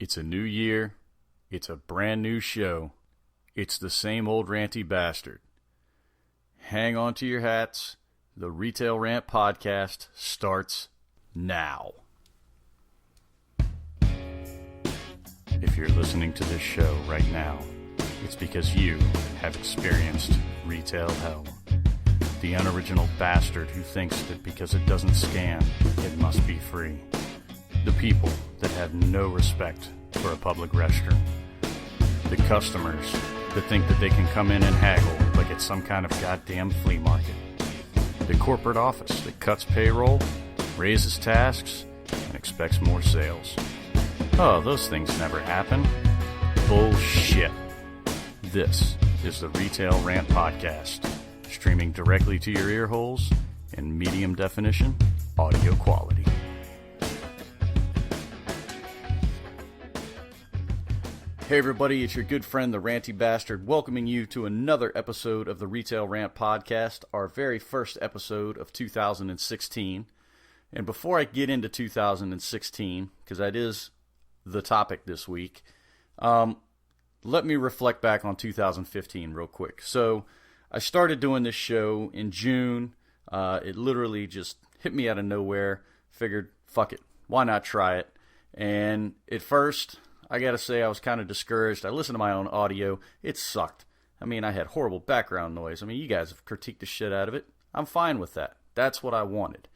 It's a new year. It's a brand new show. It's the same old Ranty Bastard. Hang on to your hats. The Retail Rant podcast starts now. If you're listening to this show right now, it's because you have experienced retail hell. The unoriginal bastard who thinks that because it doesn't scan, it must be free. The people that have no respect for a public restroom. The customers that think that they can come in and haggle like it's some kind of goddamn flea market. The corporate office that cuts payroll, raises tasks, and expects more sales. Oh, those things never happen. Bullshit. This is the Retail Rant Podcast, streaming directly to your ear holes in medium definition audio quality. Hey everybody, it's your good friend the Ranty Bastard welcoming you to another episode of the Retail Rant Podcast, our very first episode of 2016. And before I get into 2016, because that is the topic this week, let me reflect back on 2015 real quick. So I started doing this show in June. It literally just hit me out of nowhere. Figured, fuck it, why not try it? And at first, I gotta say, I was kind of discouraged. I listened to my own audio. It sucked. I mean, I had horrible background noise. I mean, you guys have critiqued the shit out of it. I'm fine with that. That's what I wanted.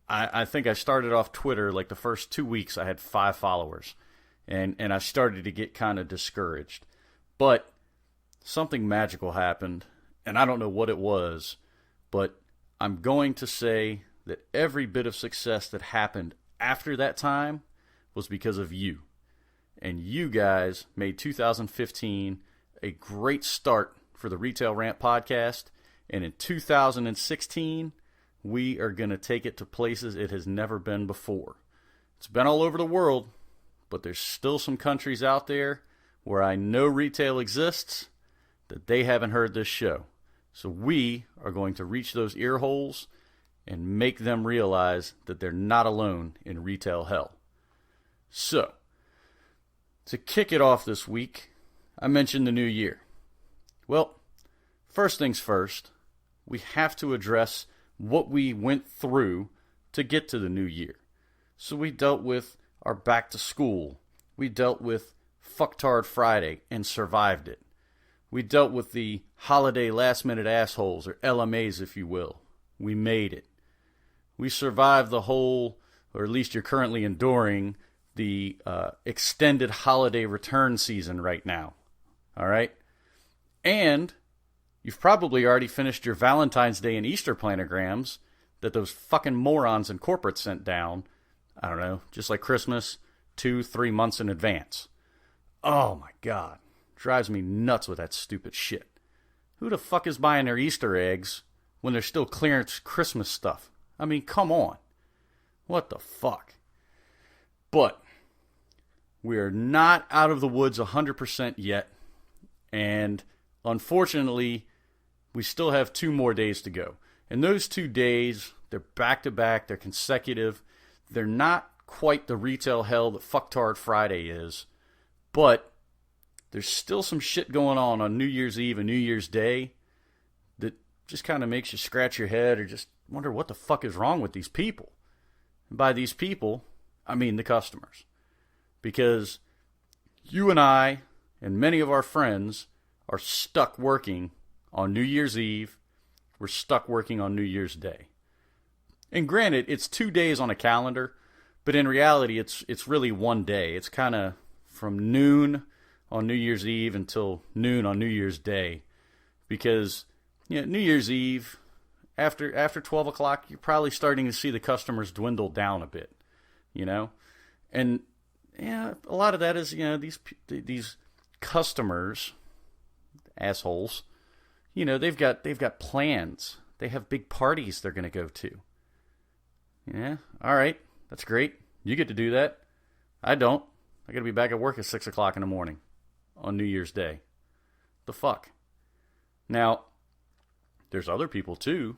I think I started off Twitter, like the first 2 weeks, I had 5 followers. And I started to get kind of discouraged. But something magical happened, and I don't know what it was, but I'm going to say that every bit of success that happened after that time was because of you. And you guys made 2015 a great start for the Retail Rant Podcast. And in 2016, we are going to take it to places it has never been before. It's been all over the world, but there's still some countries out there where I know retail exists that they haven't heard this show. So we are going to reach those ear holes and make them realize that they're not alone in retail hell. So, to kick it off this week, I mentioned the new year. Well, first things first, we have to address what we went through to get to the new year. So we dealt with our back to school. We dealt with Fucktard Friday and survived it. We dealt with the holiday last minute assholes, or LMAs if you will. We made it. We survived the whole, or at least you're currently enduring, the extended holiday return season right now. All right? And you've probably already finished your Valentine's Day and Easter planograms that those fucking morons in corporate sent down, I don't know, just like Christmas, 2-3 months in advance. Oh my God. Drives me nuts with that stupid shit. Who the fuck is buying their Easter eggs when there's still clearance Christmas stuff? I mean, come on. What the fuck? But we're not out of the woods 100% yet, and unfortunately, we still have 2 more days to go. And those 2 days, they're back-to-back, they're consecutive. They're not quite the retail hell that Fucktard Friday is, but there's still some shit going on New Year's Eve and New Year's Day that just kind of makes you scratch your head or just wonder what the fuck is wrong with these people. And by these people, I mean the customers. Because you and I and many of our friends are stuck working on New Year's Eve. We're stuck working on New Year's Day. And granted, it's 2 days on a calendar, but in reality, it's really 1 day. It's kind of from noon on New Year's Eve until noon on New Year's Day. Because New Year's Eve, after 12 o'clock, you're probably starting to see the customers dwindle down a bit, And yeah, a lot of that is, these customers, assholes, they've got plans. They have big parties they're going to go to. Yeah, all right, that's great. You get to do that. I don't. I got to be back at work at 6 o'clock in the morning on New Year's Day. The fuck? Now, there's other people too,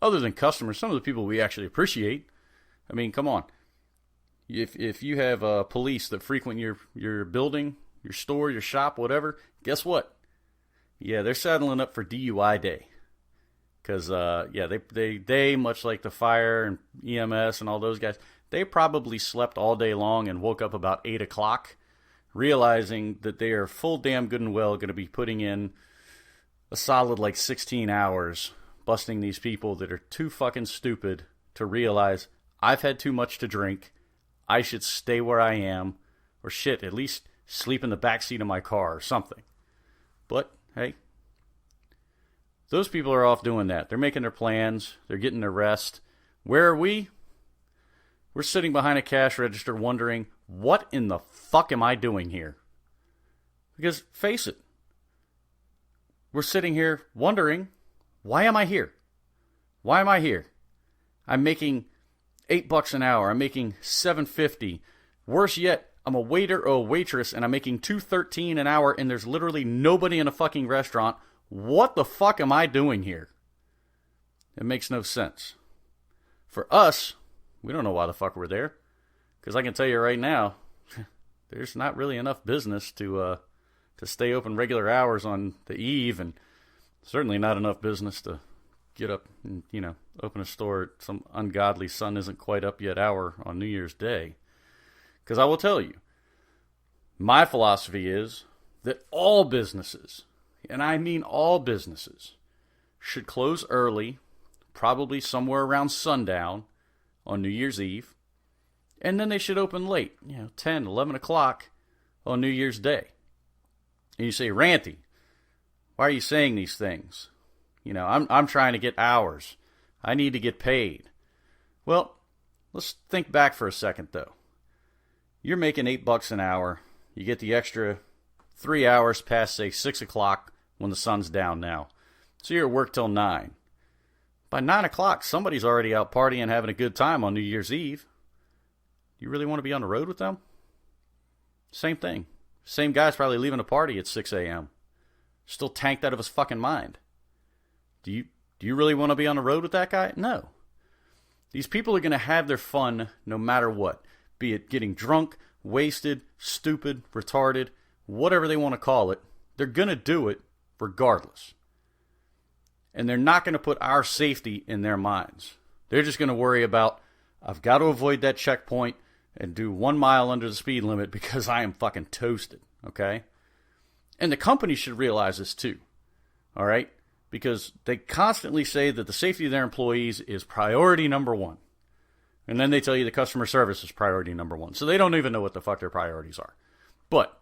other than customers, some of the people we actually appreciate. I mean, come on. If you have police that frequent your building, your store, your shop, whatever, guess what? Yeah, they're saddling up for DUI day. Because, they, much like the fire and EMS and all those guys, they probably slept all day long and woke up about 8 o'clock, realizing that they are full damn good and well going to be putting in a solid 16 hours busting these people that are too fucking stupid to realize I've had too much to drink, I should stay where I am, or shit, at least sleep in the backseat of my car or something. But, hey, those people are off doing that. They're making their plans. They're getting their rest. Where are we? We're sitting behind a cash register wondering, what in the fuck am I doing here? Because, face it, we're sitting here wondering, why am I here? Why am I here? I'm making $8 an hour. I'm making $7.50. Worse yet, I'm a waiter or a waitress and I'm making $2.13 an hour and there's literally nobody in a fucking restaurant. What the fuck am I doing here? It makes no sense. For us, we don't know why the fuck we're there. Because I can tell you right now, there's not really enough business to stay open regular hours on the eve, and certainly not enough business to get up and, open a store at some ungodly sun isn't quite up yet hour on New Year's Day. Because I will tell you, my philosophy is that all businesses, and I mean all businesses, should close early, probably somewhere around sundown on New Year's Eve, and then they should open late, 10, 11 o'clock on New Year's Day. And you say, Ranty, why are you saying these things? I'm trying to get hours. I need to get paid. Well, let's think back for a second, though. You're making $8 an hour. You get the extra 3 hours past, say, 6 o'clock when the sun's down now. So you're at work till 9. By 9 o'clock, somebody's already out partying, having a good time on New Year's Eve. Do you really want to be on the road with them? Same thing. Same guy's probably leaving a party at 6 a.m. Still tanked out of his fucking mind. Do you really want to be on the road with that guy? No. These people are going to have their fun no matter what. Be it getting drunk, wasted, stupid, retarded, whatever they want to call it. They're going to do it regardless. And they're not going to put our safety in their minds. They're just going to worry about, I've got to avoid that checkpoint and do 1 mile under the speed limit because I am fucking toasted, okay? And the company should realize this too, all right? Because they constantly say that the safety of their employees is priority number one. And then they tell you the customer service is priority number one. So they don't even know what the fuck their priorities are. But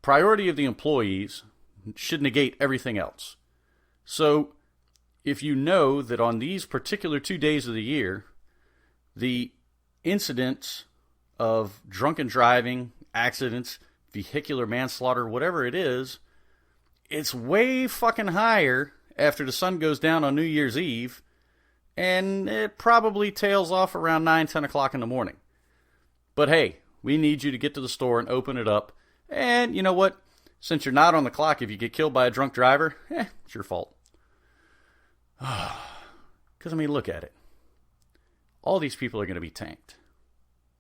priority of the employees should negate everything else. So if you know that on these particular 2 days of the year, the incidents of drunken driving, accidents, vehicular manslaughter, whatever it is, it's way fucking higher after the sun goes down on New Year's Eve, and it probably tails off around 9, 10 o'clock in the morning. But hey, we need you to get to the store and open it up, and you know what? Since you're not on the clock, if you get killed by a drunk driver, it's your fault. Because, look at it. All these people are going to be tanked.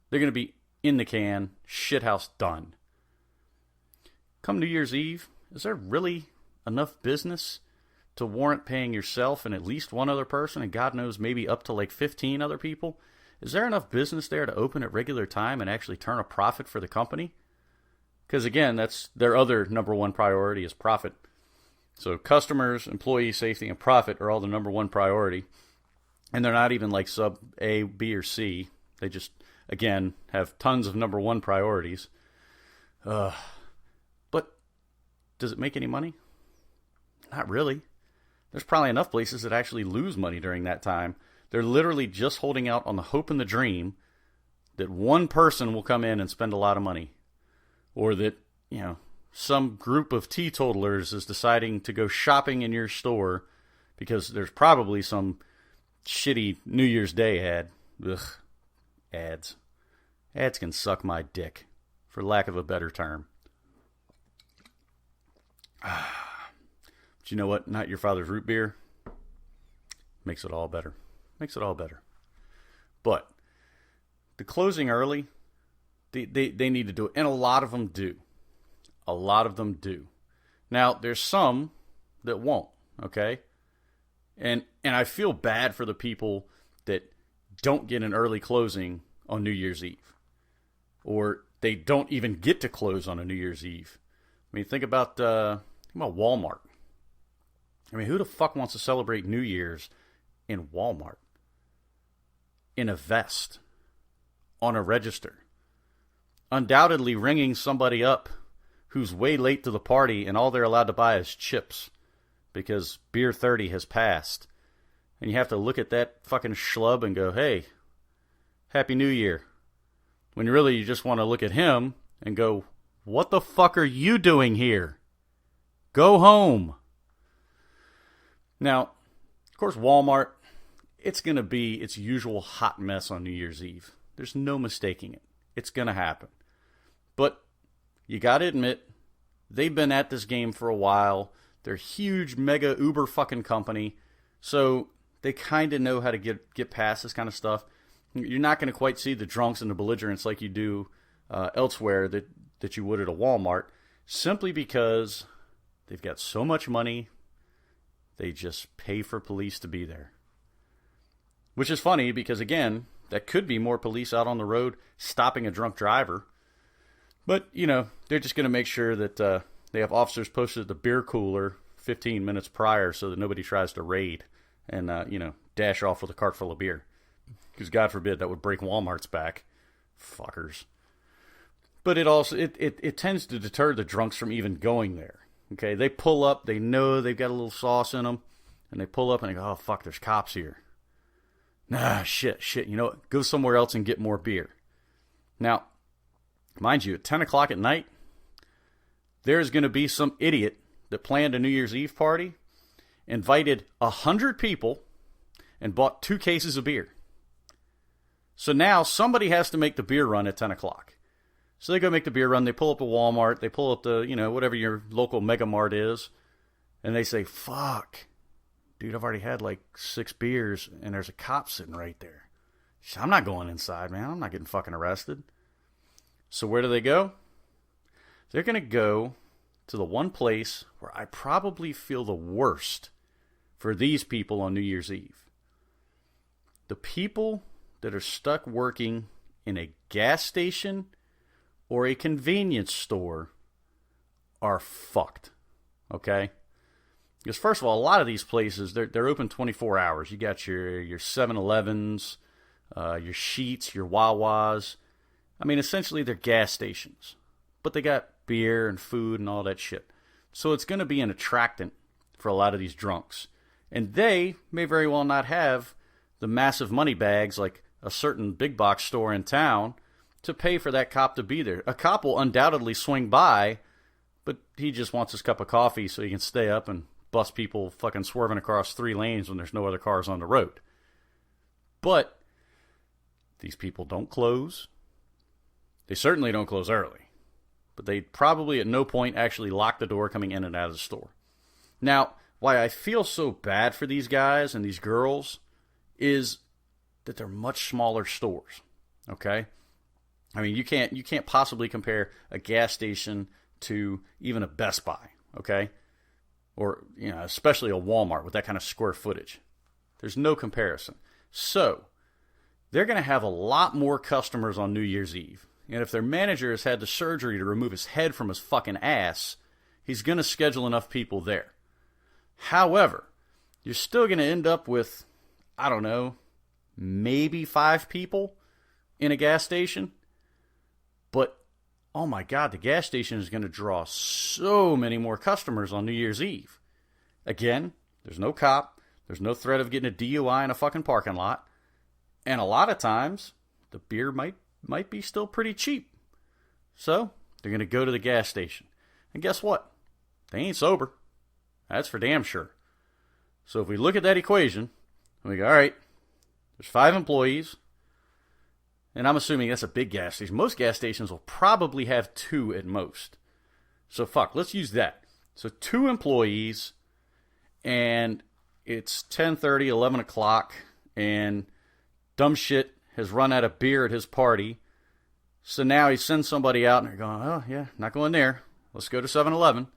They're going to be in the can, shithouse done. Come New Year's Eve, is there really enough business to warrant paying yourself and at least one other person, and God knows maybe up to 15 other people? Is there enough business there to open at regular time and actually turn a profit for the company? Because again, that's their other number one priority is profit. So customers, employee safety, and profit are all the number one priority. And they're not even sub A, B, or C. They just, again, have tons of number one priorities. But does it make any money? Not really. There's probably enough places that actually lose money during that time. They're literally just holding out on the hope and the dream that one person will come in and spend a lot of money. Or that, some group of teetotalers is deciding to go shopping in your store because there's probably some shitty New Year's Day ad. Ugh. Ads. Ads can suck my dick, for lack of a better term. But you know what? Not your father's root beer makes it all better. Makes it all better. But the closing early, they need to do it. And a lot of them do. A lot of them do. Now, there's some that won't, okay? And I feel bad for the people that don't get an early closing on New Year's Eve. Or they don't even get to close on a New Year's Eve. I mean, think about Walmart. I mean, who the fuck wants to celebrate New Year's in Walmart? In a vest. On a register. Undoubtedly ringing somebody up who's way late to the party and all they're allowed to buy is chips because beer 30 has passed. And you have to look at that fucking schlub and go, hey, Happy New Year. When really you just want to look at him and go, what the fuck are you doing here? Go home. Now, of course, Walmart, it's going to be its usual hot mess on New Year's Eve. There's no mistaking it. It's going to happen. But you got to admit, they've been at this game for a while. They're a huge, mega, uber fucking company. So they kind of know how to get past this kind of stuff. You're not going to quite see the drunks and the belligerents like you do elsewhere that you would at a Walmart. Simply because they've got so much money, they just pay for police to be there. Which is funny because, again, that could be more police out on the road stopping a drunk driver. But, they're just going to make sure that they have officers posted at the beer cooler 15 minutes prior so that nobody tries to raid and, dash off with a cart full of beer. Because, God forbid, that would break Walmart's back. Fuckers. But it tends to deter the drunks from even going there. Okay, they pull up, they know they've got a little sauce in them, and they pull up and they go, oh, fuck, there's cops here. Nah, shit, you know what? Go somewhere else and get more beer. Now, mind you, at 10 o'clock at night, there's going to be some idiot that planned a New Year's Eve party, invited 100 people, and bought 2 cases of beer. So now somebody has to make the beer run at 10 o'clock. So they go make the beer run, they pull up a Walmart, they pull up the, whatever your local Mega Mart is, and they say, fuck, dude, I've already had like 6 beers, and there's a cop sitting right there. I'm not going inside, man. I'm not getting fucking arrested. So where do they go? They're going to go to the one place where I probably feel the worst for these people on New Year's Eve. The people that are stuck working in a gas station or a convenience store are fucked. Okay? Because first of all, a lot of these places, they're open 24 hours. You got your 7-Elevens, your Sheetz, your Wawas. I mean, essentially they're gas stations. But they got beer and food and all that shit. So it's going to be an attractant for a lot of these drunks. And they may very well not have the massive money bags like a certain big box store in town to pay for that cop to be there. A cop will undoubtedly swing by, but he just wants his cup of coffee so he can stay up and bust people fucking swerving across 3 lanes when there's no other cars on the road. But these people don't close. They certainly don't close early. But they probably at no point actually lock the door coming in and out of the store. Now, why I feel so bad for these guys and these girls is that they're much smaller stores. Okay? I mean, you can't possibly compare a gas station to even a Best Buy, okay? Or, especially a Walmart with that kind of square footage. There's no comparison. So, they're going to have a lot more customers on New Year's Eve. And if their manager has had the surgery to remove his head from his fucking ass, he's going to schedule enough people there. However, you're still going to end up with, I don't know, maybe 5 people in a gas station. But, oh my God, the gas station is going to draw so many more customers on New Year's Eve. Again, there's no cop. There's no threat of getting a DUI in a fucking parking lot. And a lot of times, the beer might be still pretty cheap. So, they're going to go to the gas station. And guess what? They ain't sober. That's for damn sure. So if we look at that equation, and we go, all right, there's 5 employees. And I'm assuming that's a big gas station. Most gas stations will probably have 2 at most. So let's use that. So 2 employees, and it's 10:30, 11 o'clock, and dumb shit has run out of beer at his party. So now he sends somebody out and they're going, oh, yeah, not going there. Let's go to 7-Eleven.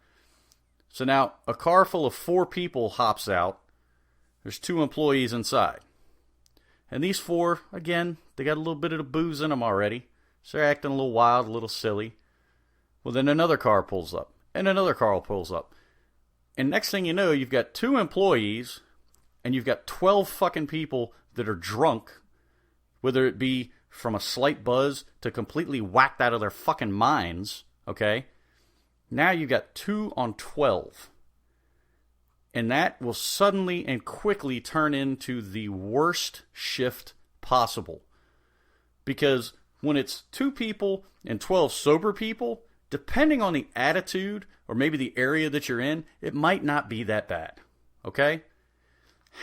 So now a car full of 4 people hops out. There's 2 employees inside. And these 4, again, they got a little bit of the booze in them already. So they're acting a little wild, a little silly. Well, then another car pulls up. And another car pulls up. And next thing you know, you've got 2 employees. And you've got 12 fucking people that are drunk. Whether it be from a slight buzz to completely whacked out of their fucking minds. Okay? Now you've got 2 on 12. And that will suddenly and quickly turn into the worst shift possible. Because when it's 2 people and 12 sober people, depending on the attitude or maybe the area that you're in, it might not be that bad. Okay?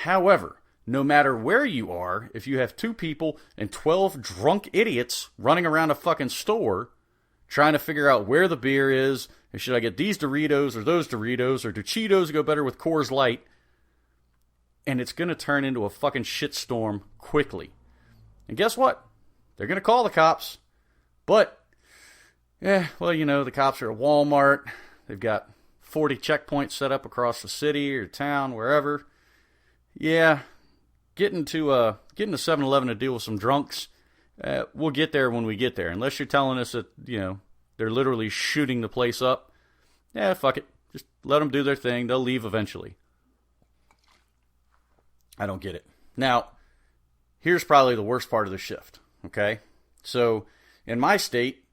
However, no matter where you are, if you have 2 people and 12 drunk idiots running around a fucking store trying to figure out where the beer is, and should I get these Doritos or those Doritos, or do Cheetos go better with Coors Light? And it's going to turn into a fucking shitstorm quickly. And guess what? They're going to call the cops. But, yeah, well, you know, the cops are at Walmart. They've got 40 checkpoints set up across the city or town, wherever. Yeah, getting to 7-Eleven to deal with some drunks, we'll get there when we get there. Unless you're telling us that, you know, they're literally shooting the place up. Yeah, fuck it. Just let them do their thing. They'll leave eventually. I don't get it. Now, here's probably the worst part of the shift, okay? So, in my state,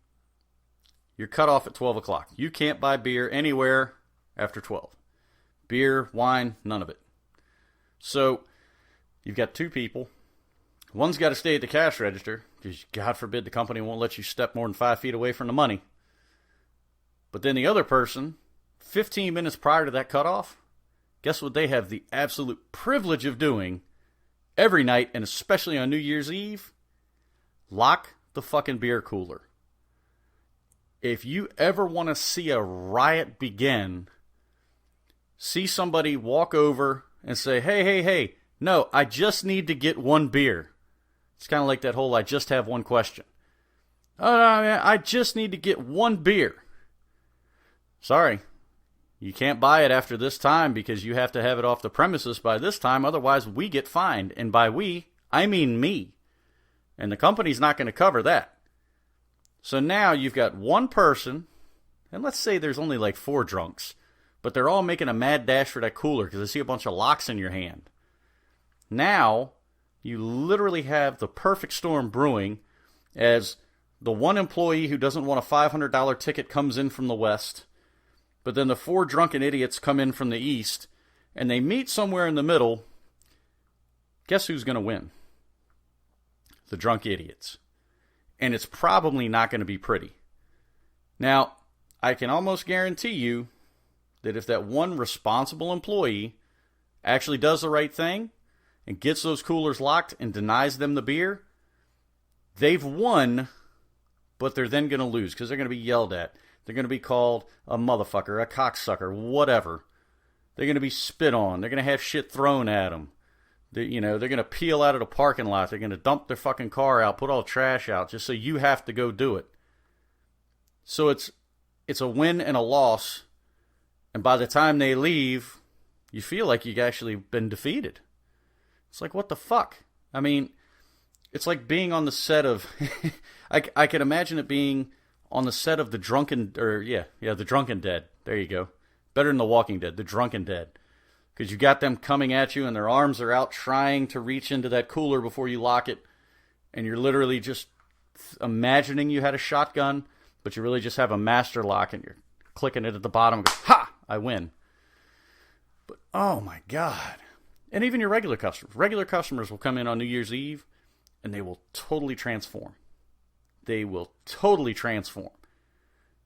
you're cut off at 12 o'clock. You can't buy beer anywhere after 12. Beer, wine, none of it. So, you've got 2 people. One's got to stay at the cash register, because God forbid the company won't let you step more than 5 feet away from the money. But then the other person, 15 minutes prior to that cutoff, guess what they have the absolute privilege of doing every night, and especially on New Year's Eve? Lock the fucking beer cooler. If you ever want to see a riot begin, see somebody walk over and say, hey, no, I just need to get 1 beer. It's kind of like that whole I just have 1 question. Oh, no, man, I just need to get 1 beer. Sorry, you can't buy it after this time because you have to have it off the premises by this time. Otherwise, we get fined. And by we, I mean me. And the company's not going to cover that. So now you've got 1 person, and let's say there's only like 4 drunks, but they're all making a mad dash for that cooler because they see a bunch of locks in your hand. Now, you literally have the perfect storm brewing as the 1 employee who doesn't want a $500 ticket comes in from the west, but then the 4 drunken idiots come in from the east, and they meet somewhere in the middle. Guess who's going to win? The drunk idiots. And it's probably not going to be pretty. Now, I can almost guarantee you that if that 1 responsible employee actually does the right thing and gets those coolers locked and denies them the beer, they've won, but they're then going to lose because they're going to be yelled at. They're going to be called a motherfucker, a cocksucker, whatever. They're going to be spit on. They're going to have shit thrown at them. They're going to peel out of the parking lot. They're going to dump their fucking car out, put all the trash out, just so you have to go do it. So it's a win and a loss. And by the time they leave, you feel like you've actually been defeated. It's like, what the fuck? I mean, it's like being on the set of... I can imagine it being on the set of The Drunken... The Drunken Dead. There you go. Better than The Walking Dead, The Drunken Dead. Because you got them coming at you and their arms are out trying to reach into that cooler before you lock it. And you're literally just imagining you had a shotgun, but you really just have a master lock and you're clicking it at the bottom and go, ha! I win. But, oh my God. And even your regular customers. Regular customers will come in on New Year's Eve and they will totally transform. They will totally transform.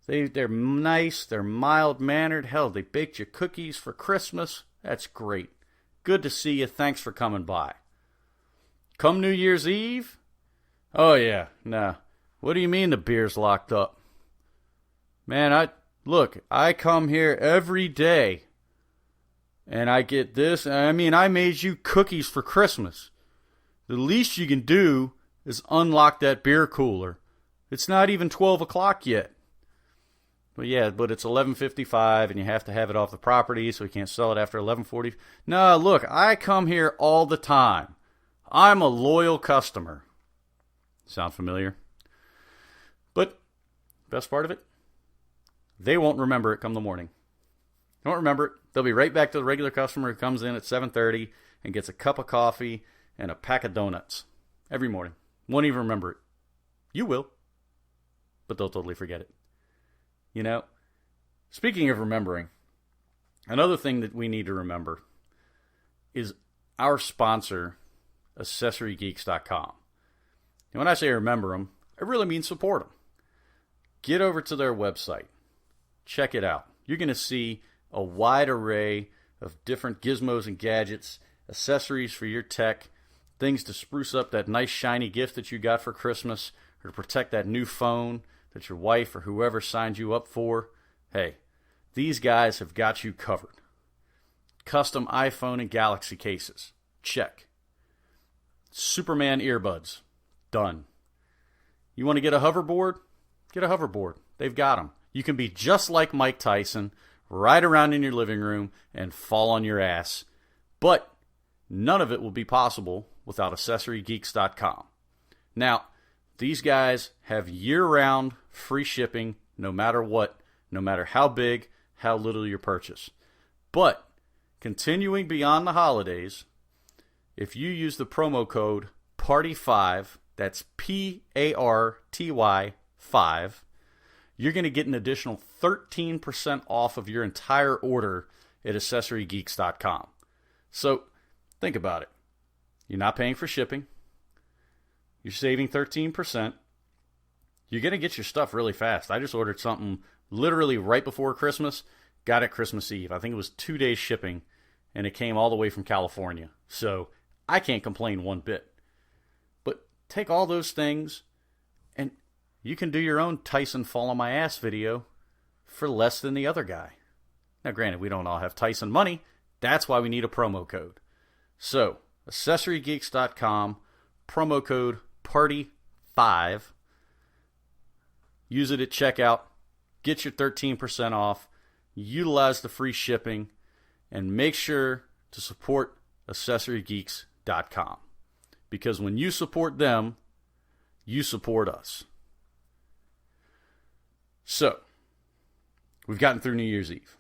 They're nice. They're mild-mannered. Hell, they baked you cookies for Christmas. That's great. Good to see you. Thanks for coming by. Come New Year's Eve? Oh, yeah. Nah. What do you mean the beer's locked up? Man, I come here every day. And I get this. I mean, I made you cookies for Christmas. The least you can do is unlock that beer cooler. It's not even 12 o'clock yet. But yeah, but it's 11:55 and you have to have it off the property, so you can't sell it after 11:40. No, look, I come here all the time. I'm a loyal customer. Sound familiar? But best part of it, they won't remember it come the morning. They won't remember it. They'll be right back to the regular customer who comes in at 7:30 and gets a cup of coffee and a pack of donuts every morning. Won't even remember it. You will, but they'll totally forget it. You know, speaking of remembering, another thing that we need to remember is our sponsor, AccessoryGeeks.com. And when I say remember them, I really mean support them. Get over to their website. Check it out. You're going to see a wide array of different gizmos and gadgets, accessories for your tech, things to spruce up that nice shiny gift that you got for Christmas, or to protect that new phone that your wife or whoever signed you up for. Hey, these guys have got you covered. Custom iPhone and Galaxy cases. Check. Superman earbuds. Done. You want to get a hoverboard? Get a hoverboard. They've got them. You can be just like Mike Tyson, ride around in your living room and fall on your ass. But none of it will be possible without AccessoryGeeks.com. Now, these guys have year-round free shipping no matter what, no matter how big, how little your purchase. But continuing beyond the holidays, if you use the promo code PARTY5, that's PARTY 5, you're going to get an additional 13% off of your entire order at AccessoryGeeks.com. So think about it. You're not paying for shipping. You're saving 13%. You're going to get your stuff really fast. I just ordered something literally right before Christmas. Got it Christmas Eve. I think it was 2 days shipping, and it came all the way from California. So I can't complain one bit. But take all those things, and you can do your own Tyson fall on my ass video for less than the other guy. Now, granted, we don't all have Tyson money. That's why we need a promo code. So, AccessoryGeeks.com, promo code PARTY5. Use it at checkout. Get your 13% off. Utilize the free shipping. And make sure to support AccessoryGeeks.com. Because when you support them, you support us. So, we've gotten through New Year's Eve.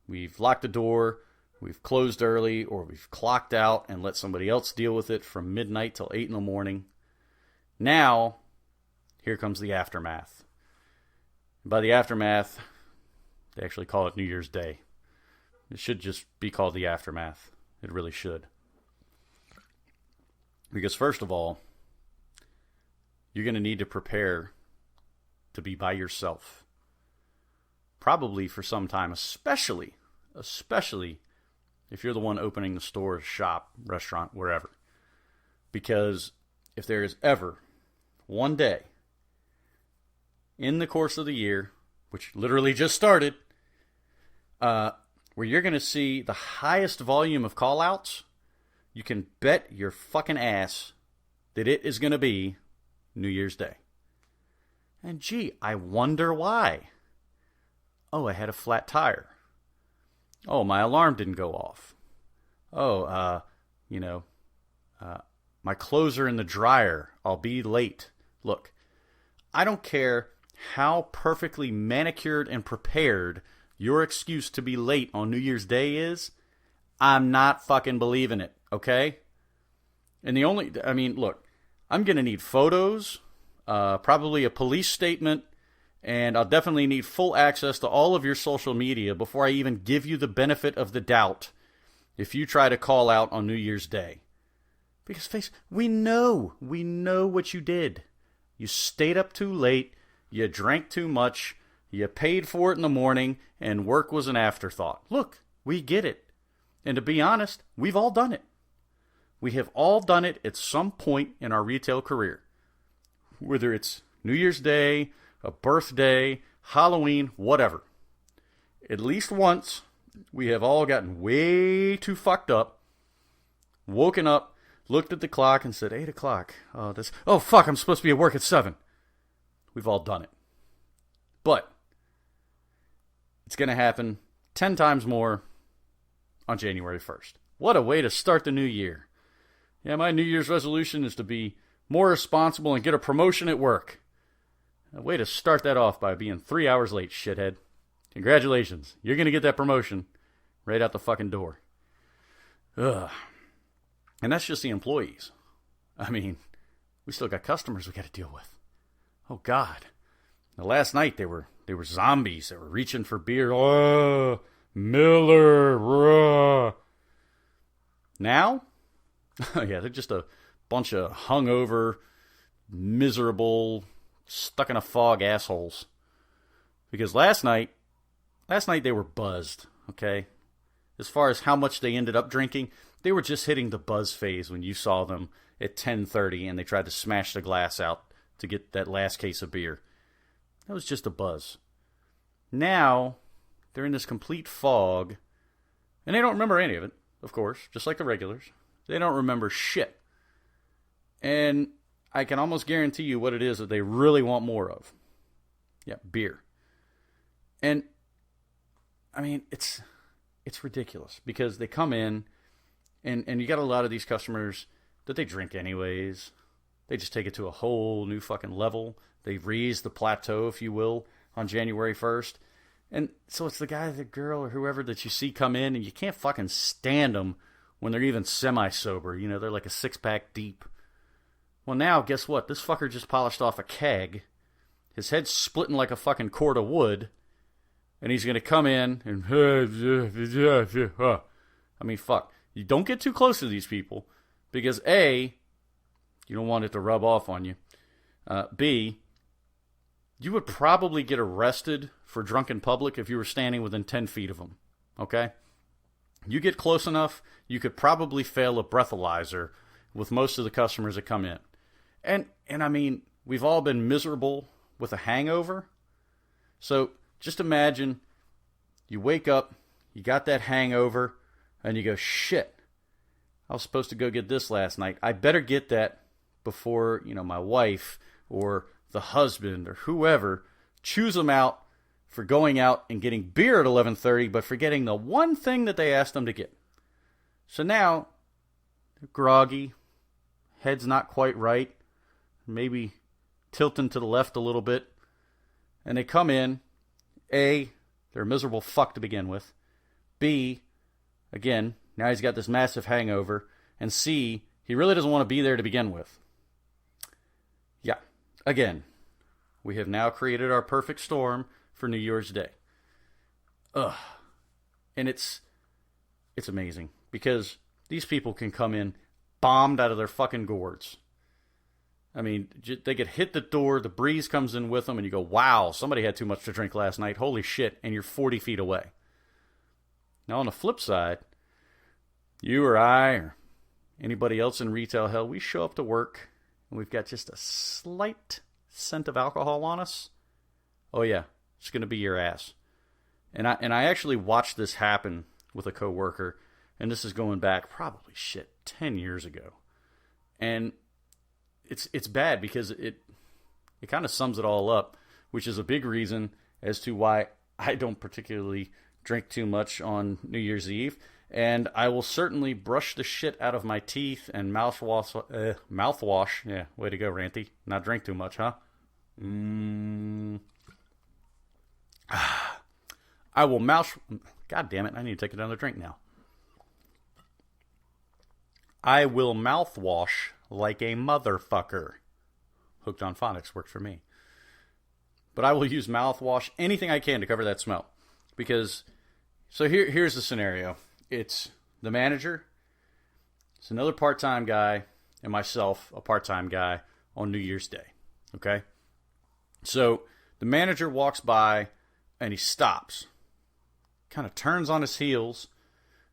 We've locked the door, we've closed early, or we've clocked out and let somebody else deal with it from midnight till 8 in the morning. Now, here comes the aftermath. By the aftermath, they actually call it New Year's Day. It should just be called the aftermath. It really should. Because first of all, you're going to need to prepare to be by yourself. Probably for some time, especially if you're the one opening the store, shop, restaurant, wherever. Because if there is ever one day in the course of the year, which literally just started, where you're going to see the highest volume of call-outs, you can bet your fucking ass that it is going to be New Year's Day. And gee, I wonder why. Oh, I had a flat tire. Oh, my alarm didn't go off. Oh, my clothes are in the dryer. I'll be late. Look, I don't care how perfectly manicured and prepared your excuse to be late on New Year's Day is. I'm not fucking believing it, okay? And look, I'm going to need photos, probably a police statement, and I'll definitely need full access to all of your social media before I even give you the benefit of the doubt if you try to call out on New Year's Day. Because, we know what you did. You stayed up too late, you drank too much, you paid for it in the morning, and work was an afterthought. Look, we get it. And to be honest, we've all done it. We have all done it at some point in our retail career. Whether it's New Year's Day, a birthday, Halloween, whatever. At least once, we have all gotten way too fucked up, woken up, looked at the clock and said, 8 o'clock. Oh, fuck, I'm supposed to be at work at 7. We've all done it. But it's going to happen 10 times more on January 1st. What a way to start the new year. Yeah, my New Year's resolution is to be more responsible and get a promotion at work. A way to start that off by being 3 hours late, shithead. Congratulations. You're going to get that promotion right out the fucking door. Ugh. And that's just the employees. I mean, we still got customers we got to deal with. Oh, God. Now, last night, they were zombies that were reaching for beer. Oh, Miller. Now? Yeah, they're just a bunch of hungover, miserable, stuck in a fog assholes. Because last night they were buzzed, okay? As far as how much they ended up drinking, they were just hitting the buzz phase when you saw them at 10:30 and they tried to smash the glass out to get that last case of beer. That was just a buzz. Now, they're in this complete fog, and they don't remember any of it, of course, just like the regulars. They don't remember shit. And I can almost guarantee you what it is that they really want more of. Yeah, beer. And, I mean, it's ridiculous because they come in and you got a lot of these customers that they drink anyways. They just take it to a whole new fucking level. They raise the plateau, if you will, on January 1st. And so it's the guy, the girl, or whoever that you see come in and you can't fucking stand them when they're even semi-sober. You know, they're like a six-pack deep. Well, now, guess what? This fucker just polished off a keg. His head's splitting like a fucking cord of wood. And he's going to come in and... I mean, fuck. You don't get too close to these people. Because A, you don't want it to rub off on you. B, you would probably get arrested for drunk in public if you were standing within 10 feet of them. Okay? You get close enough, you could probably fail a breathalyzer with most of the customers that come in. And I mean, we've all been miserable with a hangover. So just imagine you wake up, you got that hangover, and you go, shit, I was supposed to go get this last night. I better get that before, my wife or the husband or whoever chews them out for going out and getting beer at 11:30, but forgetting the one thing that they asked them to get. So now, they're groggy, head's not quite right, maybe tilting to the left a little bit, and they come in. A, they're a miserable fuck to begin with. B, again, now he's got this massive hangover. And C, he really doesn't want to be there to begin with. Yeah, again, we have now created our perfect storm for New Year's Day. Ugh. And it's amazing because these people can come in bombed out of their fucking gourds. I mean, they get hit the door, the breeze comes in with them, and you go, wow, somebody had too much to drink last night. Holy shit. And you're 40 feet away. Now, on the flip side, you or I or anybody else in retail hell, we show up to work and we've got just a slight scent of alcohol on us. Oh, yeah. It's going to be your ass. And I actually watched this happen with a coworker, and this is going back probably 10 years ago. And it's bad because it kind of sums it all up, which is a big reason as to why I don't particularly drink too much on New Year's Eve. And I will certainly brush the shit out of my teeth and mouthwash. Yeah, way to go, Ranty. Not drink too much, huh? I will God damn it, I need to take another drink now. I will mouthwash like a motherfucker. Hooked on Phonics worked for me. But I will use mouthwash, anything I can to cover that smell. Because, so here's the scenario. It's the manager, it's another part-time guy, and myself, a part-time guy, on New Year's Day. Okay? So, the manager walks by, and he stops. Kind of turns on his heels.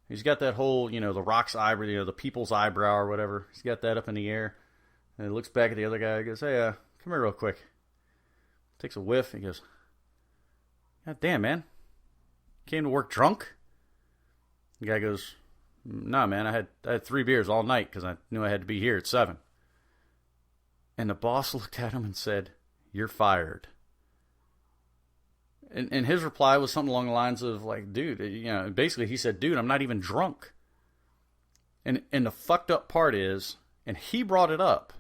He's got that whole, the rock's eyebrow, the people's eyebrow or whatever. He's got that up in the air. And he looks back at the other guy and goes, hey, come here real quick. Takes a whiff and goes, God damn, man. Came to work drunk? The guy goes, Nah, man, I had 3 beers all night because I knew I had to be here at 7. And the boss looked at him and said, "You're fired." And his reply was something along the lines of like, "Dude, basically he said, dude, I'm not even drunk." And the fucked up part is, and he brought it up,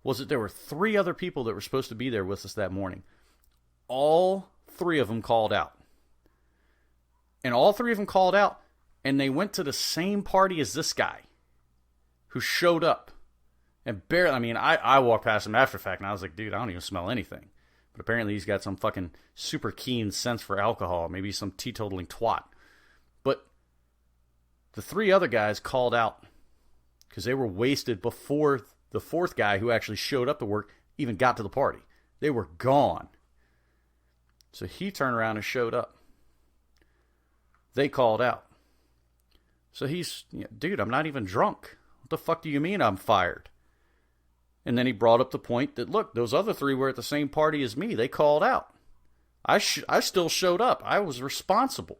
was that there were 3 other people that were supposed to be there with us that morning. All 3 of them called out. And all 3 of them called out, and they went to the same party as this guy who showed up. And barely, I walked past him after the fact, and I was like, dude, I don't even smell anything. But apparently he's got some fucking super keen sense for alcohol. Maybe some teetotaling twat. But the 3 other guys called out because they were wasted before the 4th guy who actually showed up to work even got to the party. They were gone. So he turned around and showed up. They called out. So he's, dude, I'm not even drunk. What the fuck do you mean I'm fired? And then he brought up the point that, look, those other 3 were at the same party as me. They called out. I still showed up. I was responsible.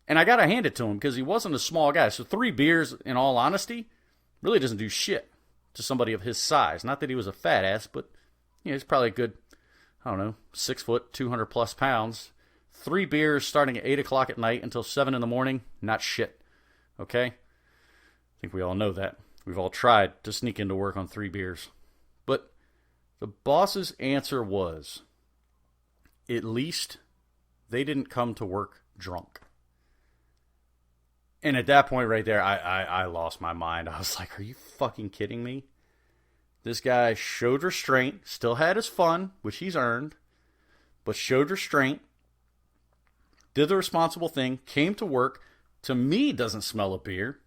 And I got to hand it to him because he wasn't a small guy. So 3 beers, in all honesty, really doesn't do shit to somebody of his size. Not that he was a fat ass, but he's probably a good, 6 foot, 200 plus pounds. 3 beers starting at 8 o'clock at night until 7 in the morning, not shit. Okay? I think we all know that. We've all tried to sneak into work on 3 beers. But the boss's answer was, at least they didn't come to work drunk. And at that point right there, I lost my mind. I was like, are you fucking kidding me? This guy showed restraint, still had his fun, which he's earned, but showed restraint, did the responsible thing, came to work. To me, doesn't smell of beer.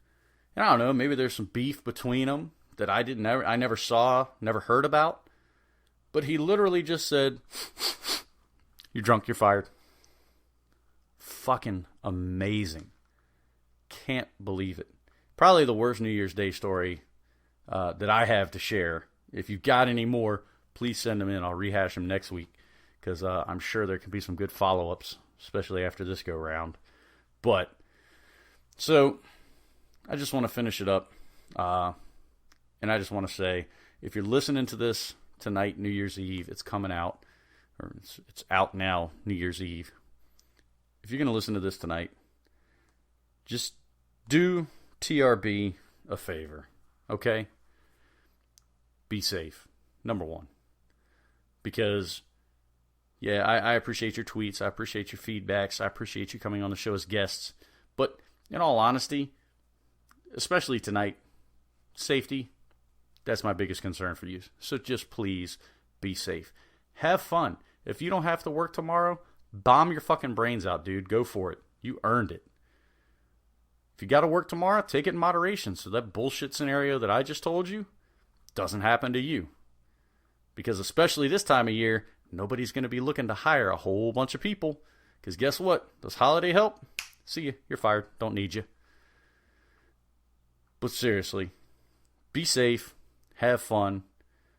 And I don't know, maybe there's some beef between them that I never saw, never heard about. But he literally just said, "You're drunk, you're fired." Fucking amazing. Can't believe it. Probably the worst New Year's Day story that I have to share. If you've got any more, please send them in. I'll rehash them next week because I'm sure there can be some good follow-ups, especially after this go round. But, so I just want to finish it up. And I just want to say, if you're listening to this tonight, New Year's Eve, it's coming out, or it's out now, New Year's Eve. If you're going to listen to this tonight, just do TRB a favor, okay? Be safe, number one. Because, yeah, I appreciate your tweets, I appreciate your feedbacks, I appreciate you coming on the show as guests. But in all honesty, especially tonight, safety, that's my biggest concern for you. So just please be safe. Have fun. If you don't have to work tomorrow, bomb your fucking brains out, dude. Go for it. You earned it. If you got to work tomorrow, take it in moderation so that bullshit scenario that I just told you doesn't happen to you. Because especially this time of year, nobody's going to be looking to hire a whole bunch of people. Because guess what? Those holiday help, see you. You're fired. Don't need you. But seriously, be safe. Have fun.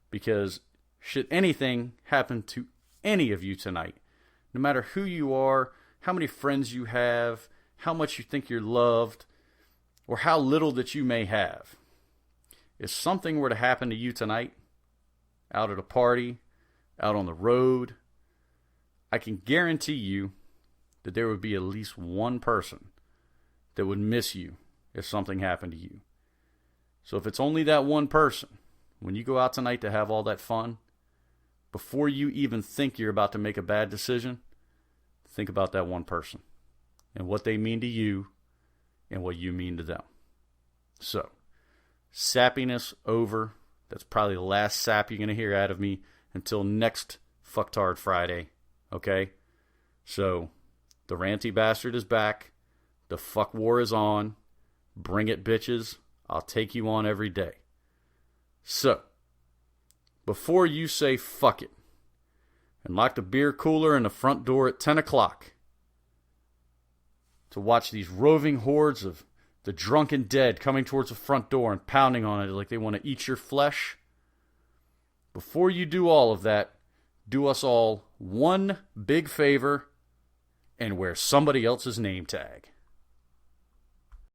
Because should anything happen to any of you tonight, no matter who you are, how many friends you have, how much you think you're loved, or how little that you may have, if something were to happen to you tonight, out at a party, out on the road, I can guarantee you that there would be at least one person that would miss you if something happened to you. So if it's only that one person, when you go out tonight to have all that fun, before you even think you're about to make a bad decision, think about that one person and what they mean to you and what you mean to them. So, sappiness over. That's probably the last sap you're going to hear out of me until next Fucktard Friday. Okay? So, the Ranty Bastard is back. The fuck war is on. Bring it, bitches. I'll take you on every day. So, before you say fuck it and lock the beer cooler in the front door at 10 o'clock to watch these roving hordes of the drunken dead coming towards the front door and pounding on it like they want to eat your flesh, before you do all of that, do us all one big favor and wear somebody else's name tag.